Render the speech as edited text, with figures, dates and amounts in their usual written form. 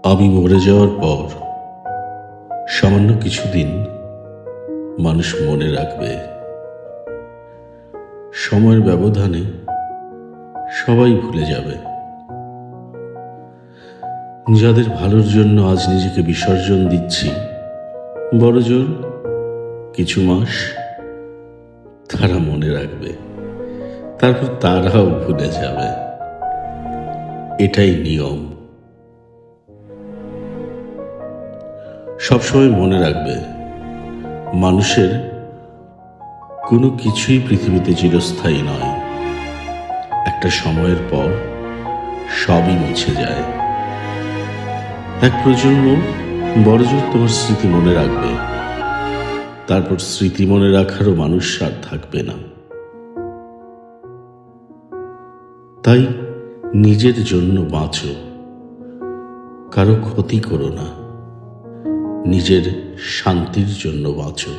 আমি মরে যাওয়ার পর সামান্য কিছুদিন মানুষ মনে রাখবে। সময়ের ব্যবধানে সবাই ভুলে যাবে। যাদের ভালোর জন্য আজ নিজেকে বিসর্জন দিচ্ছি, বড়জোর কিছু মাস তারা মনে রাখবে, তারপর তারাও ভুলে যাবে। এটাই নিয়ম। সবসময় মনে রাখবে, মানুষের কোনো কিছুই পৃথিবীতে চিরস্থায়ী নয়। একটা সময়ের পর সবই মুছে যায়। এক প্রজন্ম বড়জোর তোমার স্মৃতি মনে রাখবে, তারপর স্মৃতি মনে রাখারও মানুষ আর থাকবে না। তাই নিজের জন্য বাঁচো, কারো ক্ষতি করো না, নিজের শান্তির জন্য বাঁচো।